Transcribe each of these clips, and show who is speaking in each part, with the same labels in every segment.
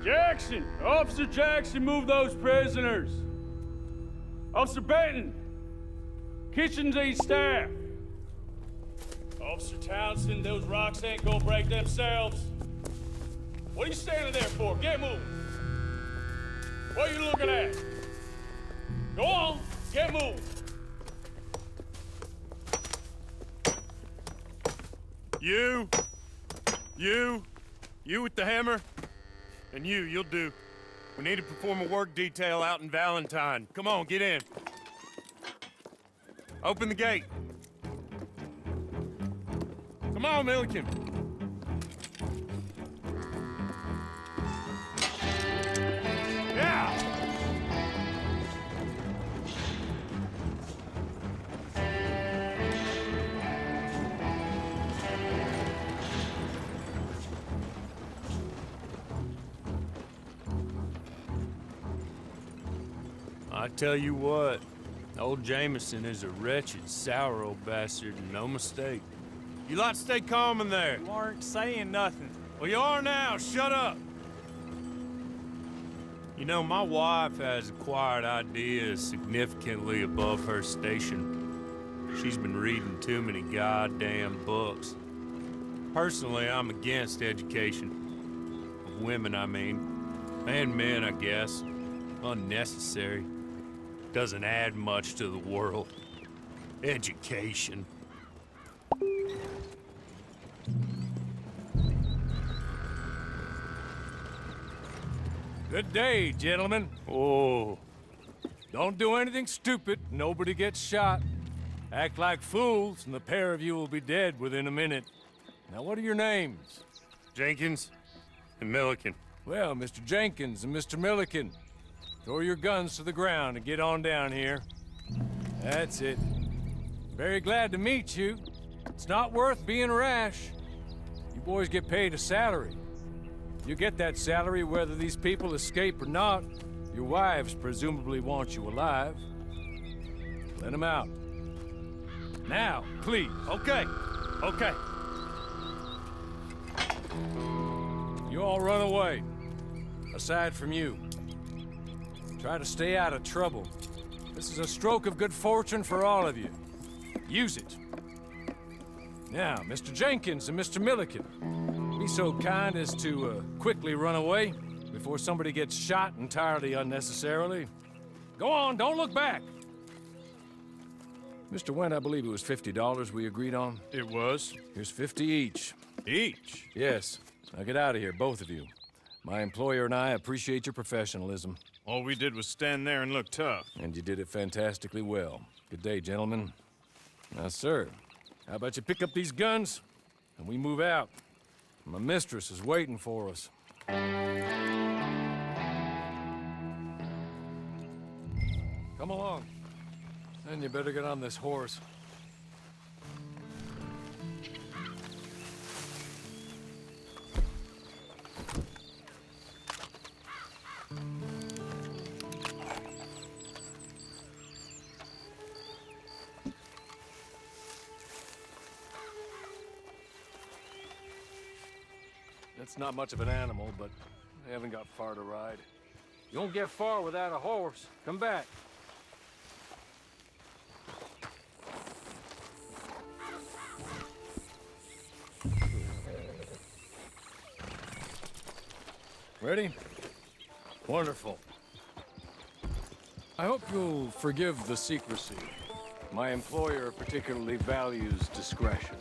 Speaker 1: Jackson! Officer Jackson, move those prisoners! Officer Benton! Kitchens aid staff! Officer Townsend, those rocks ain't gonna break themselves. What are you standing there for? Get moving! What are you looking at? Go on, get moving!
Speaker 2: You with the hammer? And you'll do. We need to perform a work detail out in Valentine. Come on, get in. Open the gate. Come on, Milliken. Yeah! I tell you what, old Jameson is a wretched, sour old bastard, and no mistake. You lot stay calm in there.
Speaker 3: You aren't saying nothing.
Speaker 2: Well, you are now. Shut up. You know, my wife has acquired ideas significantly above her station. She's been reading too many goddamn books. Personally, I'm against education. Of women, I mean. And men, I guess. Unnecessary. Doesn't add much to the world. Education.
Speaker 3: Good day, gentlemen.
Speaker 2: Oh.
Speaker 3: Don't do anything stupid. Nobody gets shot. Act like fools, and the pair of you will be dead within a minute. Now, what are your names?
Speaker 2: Jenkins and Milliken.
Speaker 3: Well, Mr. Jenkins and Mr. Milliken, throw your guns to the ground and get on down here. That's it. Very glad to meet you. It's not worth being rash. You boys get paid a salary. You get that salary whether these people escape or not. Your wives presumably want you alive. Let them out. Now, please.
Speaker 2: Okay.
Speaker 3: You all run away. Aside from you. Try to stay out of trouble. This is a stroke of good fortune for all of you. Use it. Now, Mr. Jenkins and Mr. Milliken, be so kind as to quickly run away before somebody gets shot entirely unnecessarily. Go on, don't look back. Mr. Wendt, I believe it was $50 we agreed on.
Speaker 2: It was.
Speaker 3: Here's 50 each.
Speaker 2: Each?
Speaker 3: Yes. Now get out of here, both of you. My employer and I appreciate your professionalism.
Speaker 2: All we did was stand there and look tough.
Speaker 3: And you did it fantastically well. Good day, gentlemen. Now, sir, how about you pick up these guns and we move out? My mistress is waiting for us. Come along. Then you better get on this horse. It's not much of an animal, but they haven't got far to ride. You won't get far without a horse. Come back. Ready? Wonderful. I hope you'll forgive the secrecy. My employer particularly values discretion.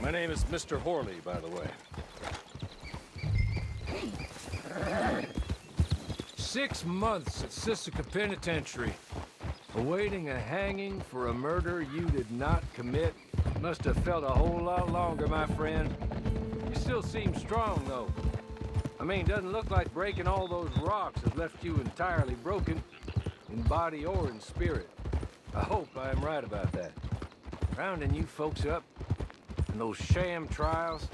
Speaker 3: My name is Mr. Horley, by the way. 6 months at Sisika Penitentiary, awaiting a hanging for a murder you did not commit. Must have felt a whole lot longer, my friend. You still seem strong, though. I mean, doesn't look like breaking all those rocks has left you entirely broken, in body or in spirit. I hope I am right about that. Rounding you folks up, and those sham trials,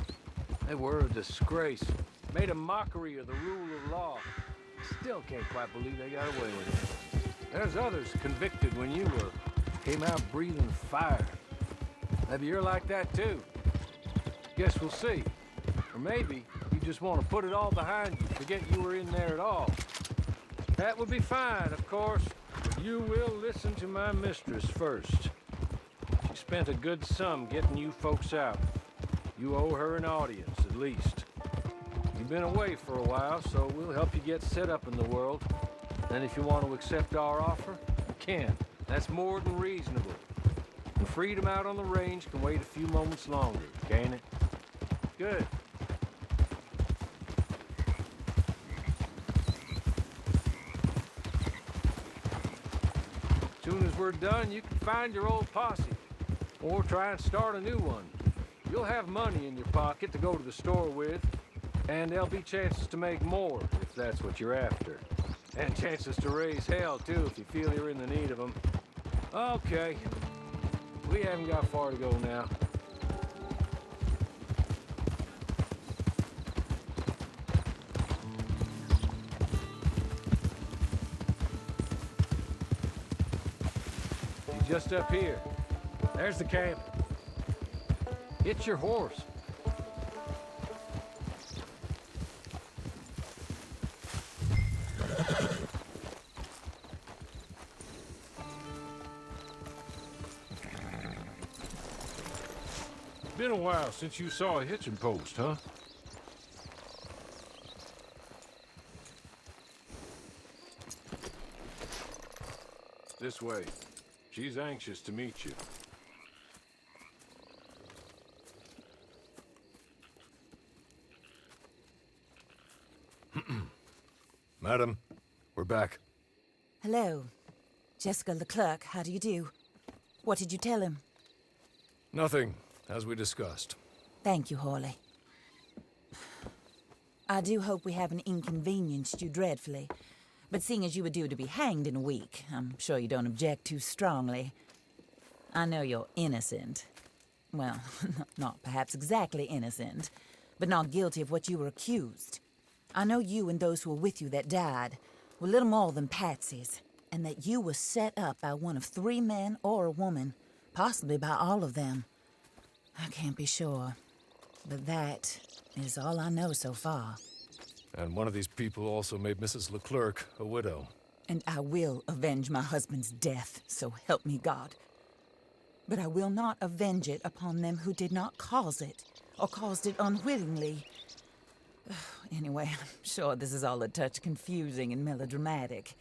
Speaker 3: they were a disgrace. Made a mockery of the rule of law. Still can't quite believe they got away with it. There's others convicted when you came out breathing fire. Maybe you're like that too. Guess we'll see. Or maybe you just want to put it all behind you, forget you were in there at all. That would be fine, of course, but you will listen to my mistress first. She spent a good sum getting you folks out. You owe her an audience, at least. You've been away for a while, so we'll help you get set up in the world. Then if you want to accept our offer, you can. That's more than reasonable. The freedom out on the range can wait a few moments longer, can't it? Good. As soon as we're done, you can find your old posse. Or try and start a new one. You'll have money in your pocket to go to the store with, and there'll be chances to make more, if that's what you're after. And chances to raise hell, too, if you feel you're in the need of them. Okay. We haven't got far to go now. He's just up here. There's the camp. It's your horse. Been a while since you saw a hitching post, huh? This way. She's anxious to meet you.
Speaker 4: Madam, we're back.
Speaker 5: Hello. Jessica Leclerc, how do you do? What did you tell him?
Speaker 4: Nothing, as we discussed.
Speaker 5: Thank you, Hawley. I do hope we haven't inconvenienced you dreadfully. But seeing as you were due to be hanged in a week, I'm sure you don't object too strongly. I know you're innocent. Well, not perhaps exactly innocent, but not guilty of what you were accused. I know you and those who were with you that died were little more than patsies, and that you were set up by one of 3 men or a woman, possibly by all of them. I can't be sure, but that is all I know so far.
Speaker 4: And one of these people also made Mrs. Leclerc a widow.
Speaker 5: And I will avenge my husband's death, so help me God. But I will not avenge it upon them who did not cause it, or caused it unwittingly. Anyway, I'm sure this is all a touch confusing and melodramatic.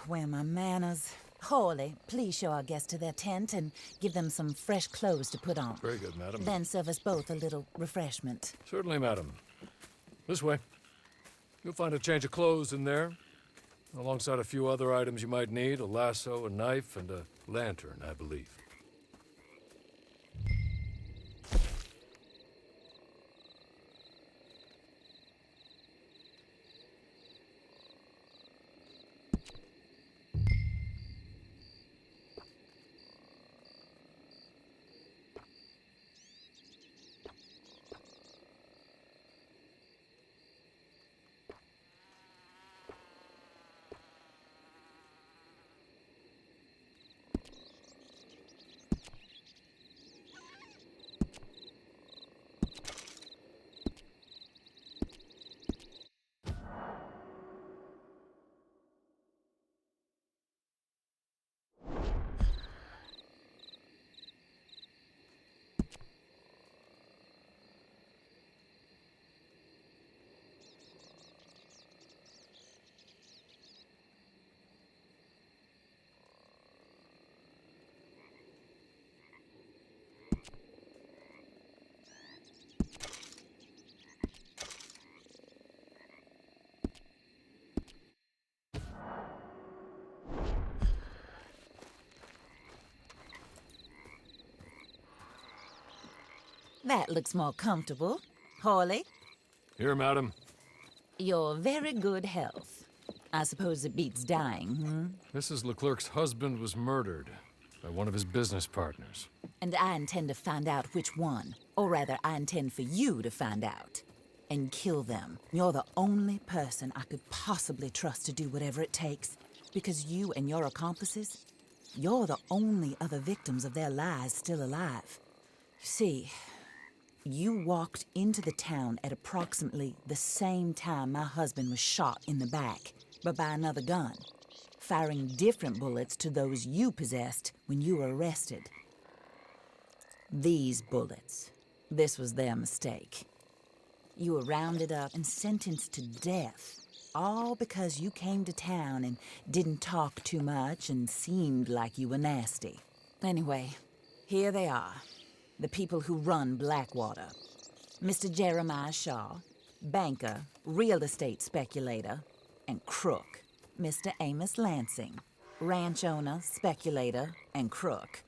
Speaker 5: Where are my manners? Hawley, please show our guests to their tent and give them some fresh clothes to put on.
Speaker 4: Very good, madam.
Speaker 5: Then serve us both a little refreshment.
Speaker 4: Certainly, madam. This way. You'll find a change of clothes in there, alongside a few other items you might need, a lasso, a knife, and a lantern, I believe.
Speaker 5: That looks more comfortable. Hawley,
Speaker 4: Here, madam.
Speaker 5: your very good health. I suppose it beats dying,
Speaker 4: Mrs. Leclerc's husband was murdered by one of his business partners.
Speaker 5: And I intend to find out which one. Or rather, I intend for you to find out. And kill them. You're the only person I could possibly trust to do whatever it takes. Because you and your accomplices, you're the only other victims of their lies still alive. You see, You walked into the town at approximately the same time my husband was shot in the back, but by another gun, firing different bullets to those you possessed when you were arrested. These bullets, this was their mistake. You were rounded up and sentenced to death, all because you came to town and didn't talk too much and seemed like you were nasty. Anyway, here they are, the people who run Blackwater. Mr. Jeremiah Shaw, banker, real estate speculator, and crook. Mr. Amos Lansing, ranch owner, speculator, and crook.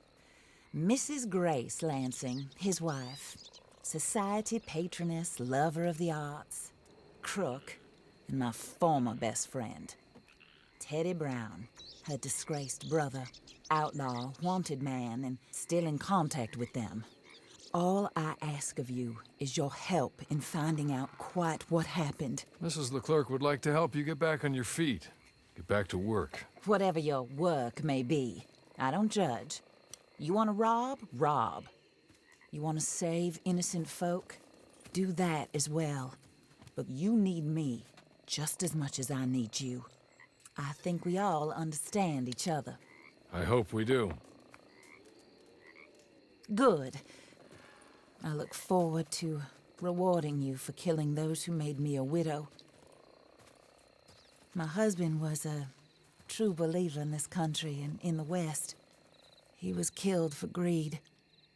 Speaker 5: Mrs. Grace Lansing, his wife, society patroness, lover of the arts, crook, and my former best friend. Teddy Brown, her disgraced brother, outlaw, wanted man, and still in contact with them. All I ask of you is your help in finding out quite what happened.
Speaker 3: Mrs. Leclerc would like to help you get back on your feet. Get back to work.
Speaker 5: Whatever your work may be, I don't judge. You want to rob? Rob. You want to save innocent folk? Do that as well. But you need me just as much as I need you. I think we all understand each other.
Speaker 3: I hope we do.
Speaker 5: Good. I look forward to rewarding you for killing those who made me a widow. My husband was a true believer in this country and in the West. He was killed for greed.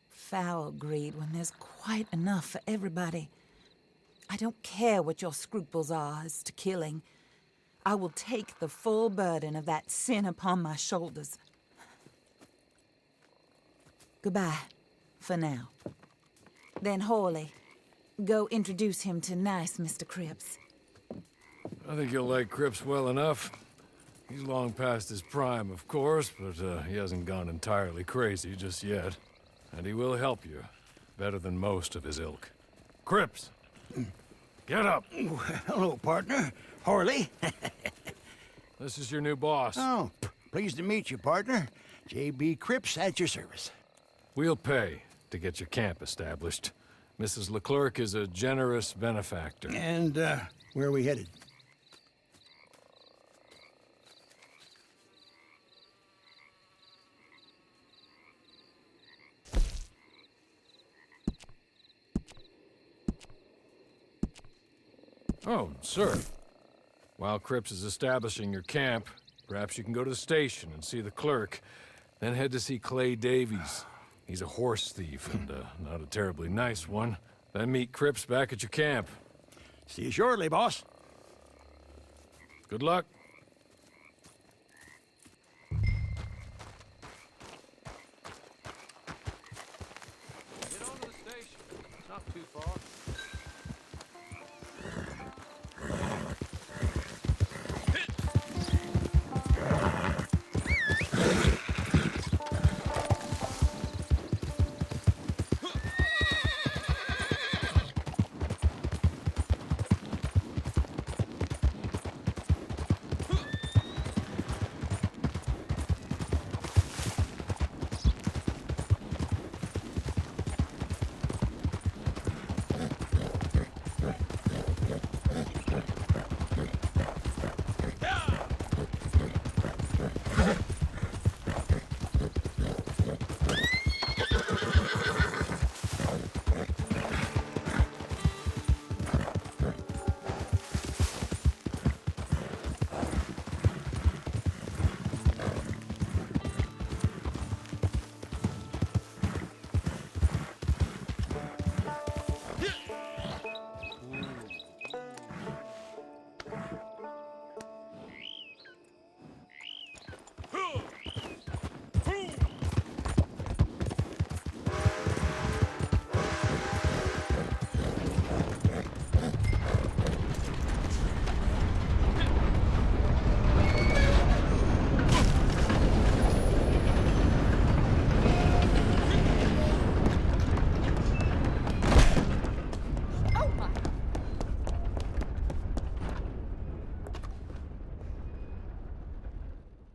Speaker 5: Foul greed when there's quite enough for everybody. I don't care what your scruples are as to killing. I will take the full burden of that sin upon my shoulders. Goodbye, for now. Then Hawley, go introduce him to nice Mr. Cripps.
Speaker 3: I think you'll like Cripps well enough. He's long past his prime, of course, but he hasn't gone entirely crazy just yet. And he will help you, better than most of his ilk. Cripps! Get up!
Speaker 6: Hello, partner. Harley.
Speaker 3: This is your new boss.
Speaker 6: Oh, pleased to meet you, partner. J.B. Cripps at your service.
Speaker 3: We'll pay to get your camp established. Mrs. Leclerc is a generous benefactor.
Speaker 6: And, where are we headed?
Speaker 3: Oh, sir. While Cripps is establishing your camp, perhaps you can go to the station and see the clerk, then head to see Clay Davies. He's a horse thief, and not a terribly nice one. Then meet Cripps back at your camp.
Speaker 6: See you shortly, boss.
Speaker 3: Good luck. Get on to the station. It's not too far.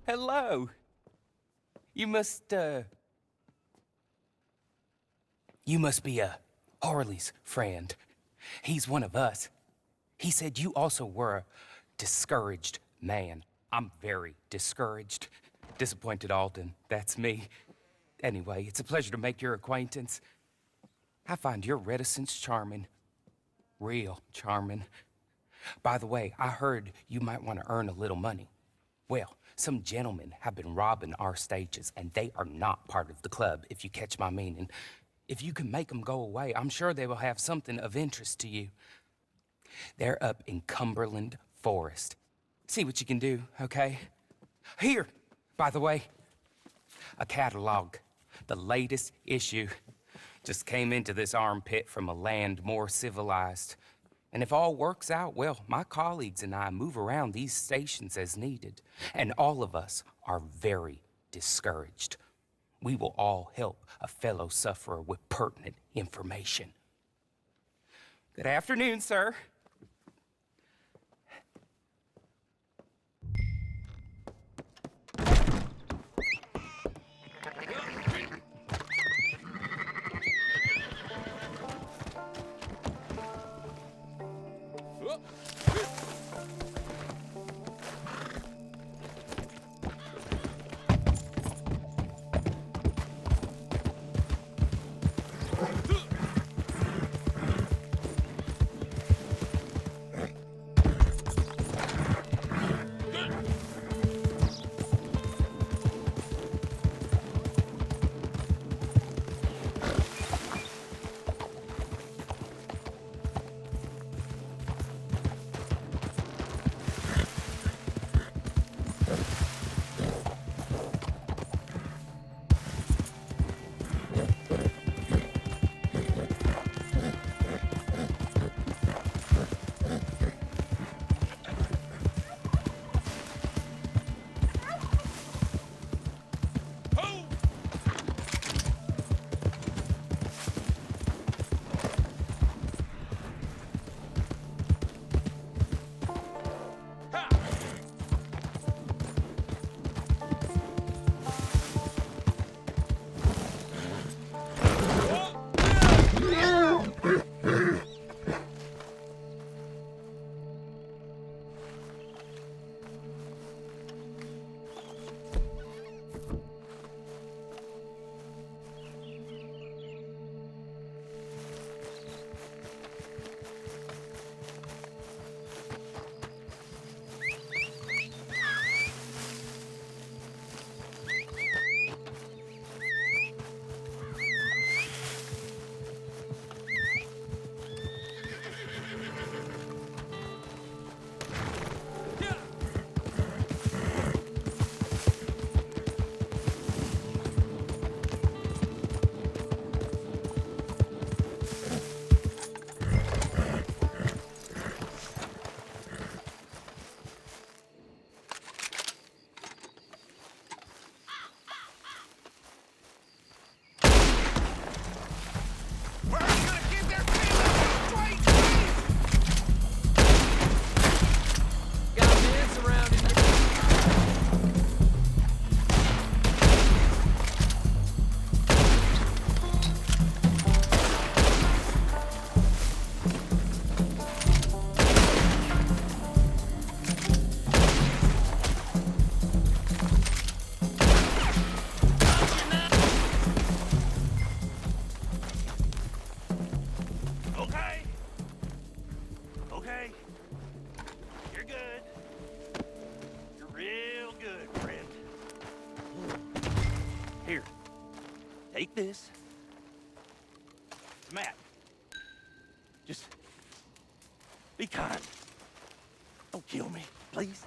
Speaker 7: Hello. You must be, Harley's friend. He's one of us. He said you also were a discouraged man. I'm very discouraged. Disappointed Alden, that's me. Anyway, it's a pleasure to make your acquaintance. I find your reticence charming. Real charming. By the way, I heard you might want to earn a little money. Well, some gentlemen have been robbing our stages, and they are not part of the club, if you catch my meaning. If you can make them go away, I'm sure they will have something of interest to you. They're up in Cumberland Forest. See what you can do, okay? Here, by the way, a catalog. The latest issue. Just came into this armpit from a land more civilized. And if all works out, well, my colleagues and I move around these stations as needed. And all of us are very discouraged. We will all help a fellow sufferer with pertinent information. Good afternoon, sir.
Speaker 8: Here, take this. It's Matt. Just be kind. Don't kill me, please.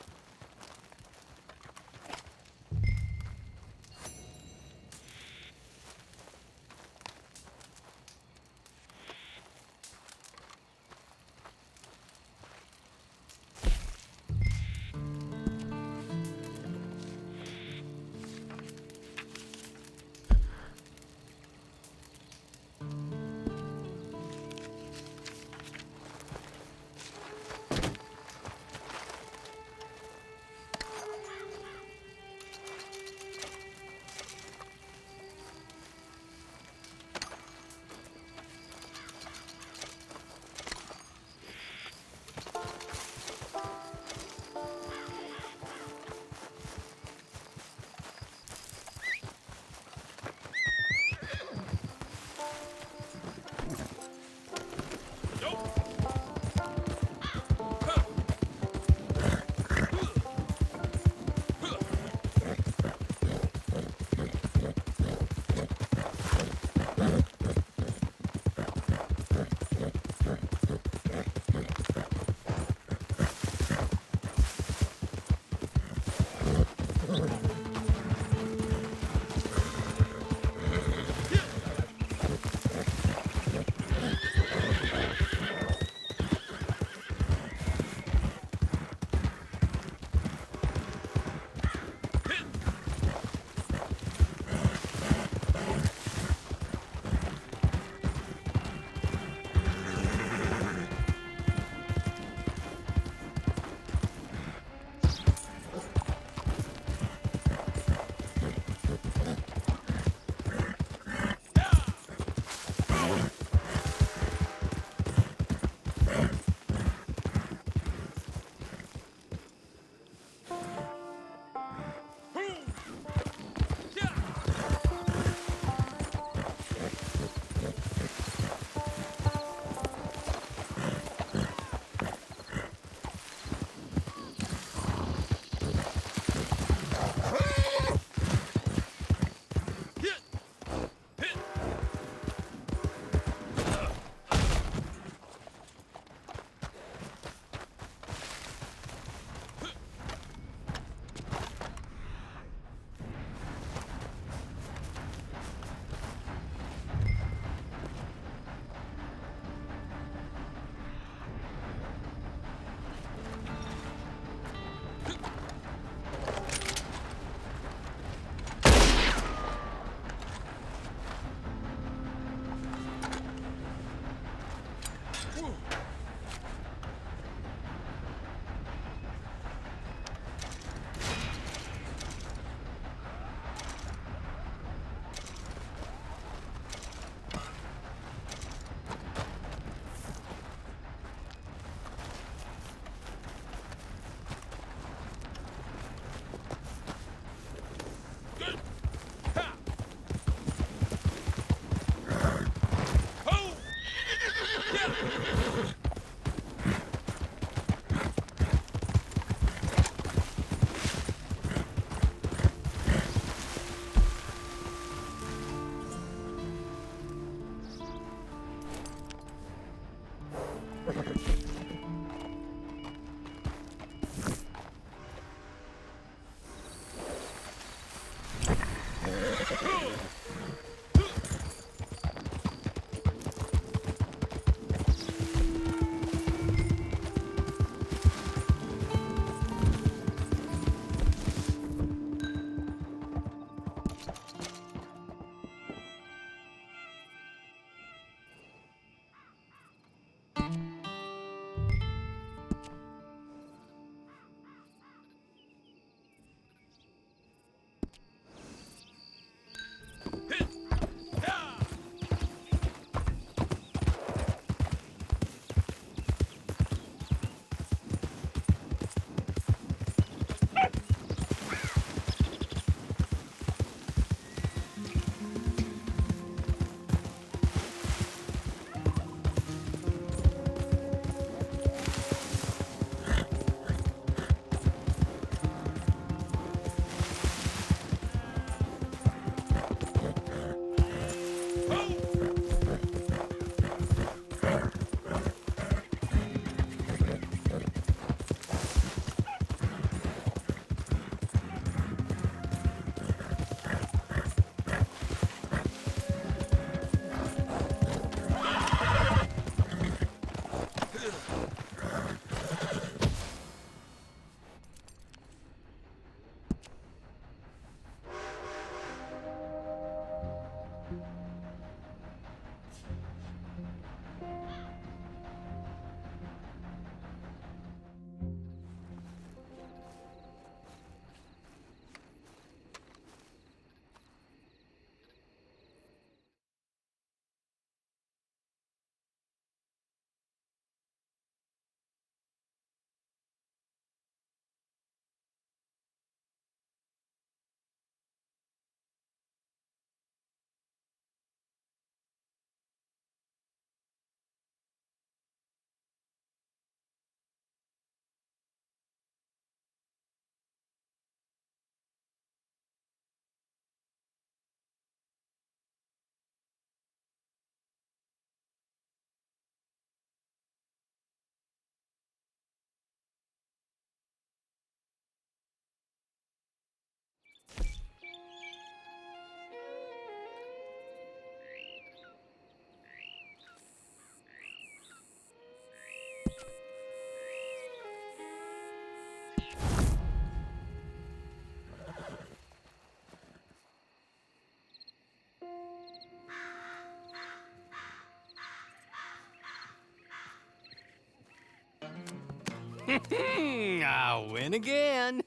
Speaker 9: I'll win again.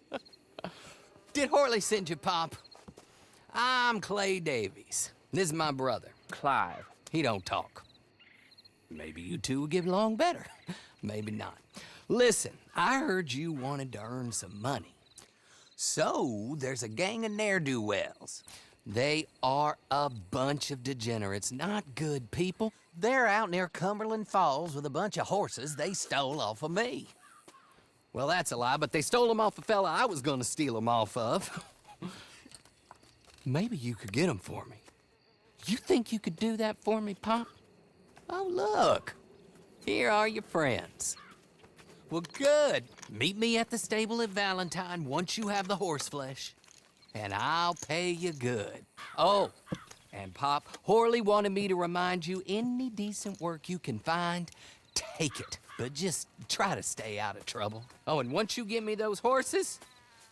Speaker 9: Did Horley send you, Pop? I'm Clay Davies. This is my brother, Clive. He don't talk. Maybe you two will get along better. Maybe not. Listen, I heard you wanted to earn some money. So, there's a gang of ne'er-do-wells. They are a bunch of degenerates, not good people. They're out near Cumberland Falls with a bunch of horses they stole off of me. Well, that's a lie, but they stole them off a fella I was gonna steal them off of. Maybe you could get them for me. You think you could do that for me, Pop? Oh, look. Here are your friends. Well, good. Meet me at the stable at Valentine once you have the horse flesh, and I'll pay you good. Oh, and Pop, Horley wanted me to remind you, any decent work you can find, take it. But just try to stay out of trouble. Oh, and once you give me those horses,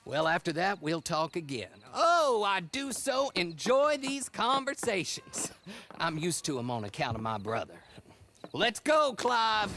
Speaker 9: well, after that, we'll talk again. Oh, I do so enjoy these conversations. I'm used to them on account of my brother. Let's go, Clive.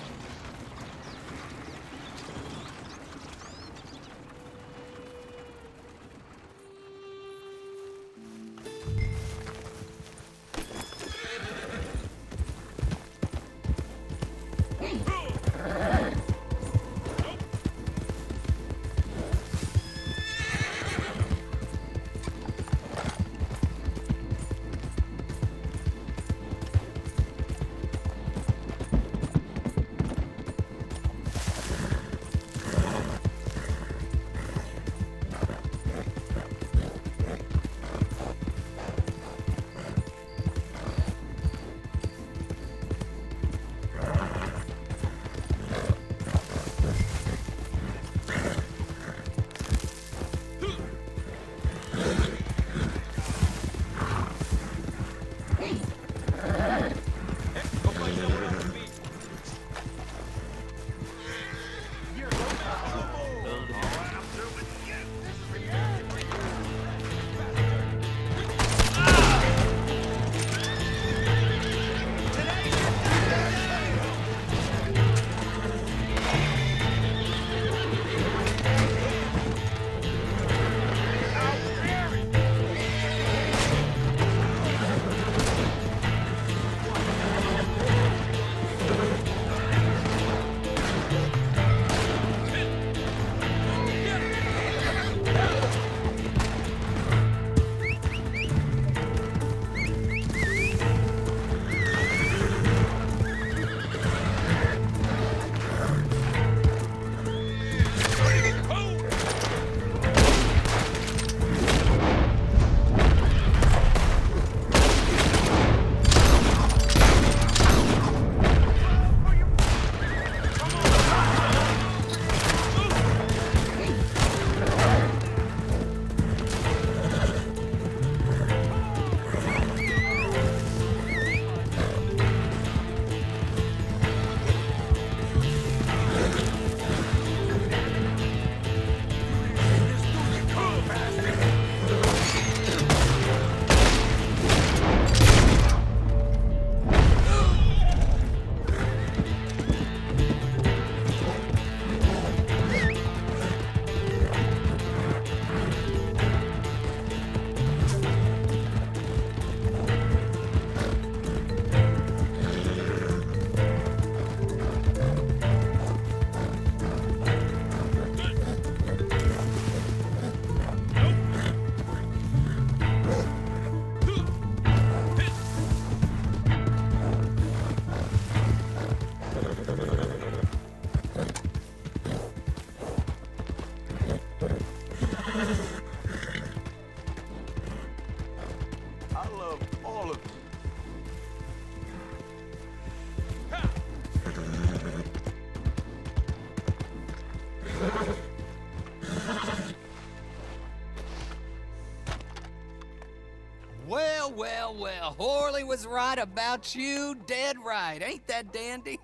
Speaker 9: Well, Horley was right about you, dead right. Ain't that dandy?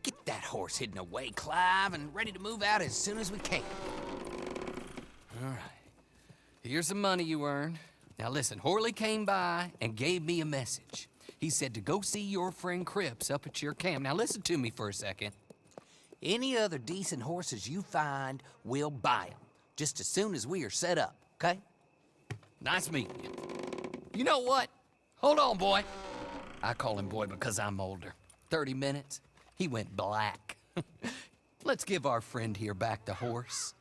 Speaker 9: Get that horse hidden away, Clive, and ready to move out as soon as we can. All right. Here's the money you earned. Now listen, Horley came by and gave me a message. He said to go see your friend Cripps up at your camp. Now listen to me for a second. Any other decent horses you find, we'll buy them. Just as soon as we are set up, okay? Nice meeting you. You know what? Hold on, boy. I call him boy because I'm older. 30 minutes, he went black. Let's give our friend here back the horse.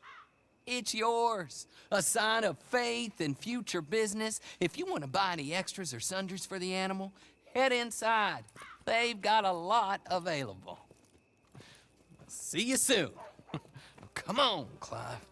Speaker 9: It's yours. A sign of faith and future business. If you want to buy any extras or sundries for the animal, head inside. They've got a lot available. See you soon. Come on, Clive.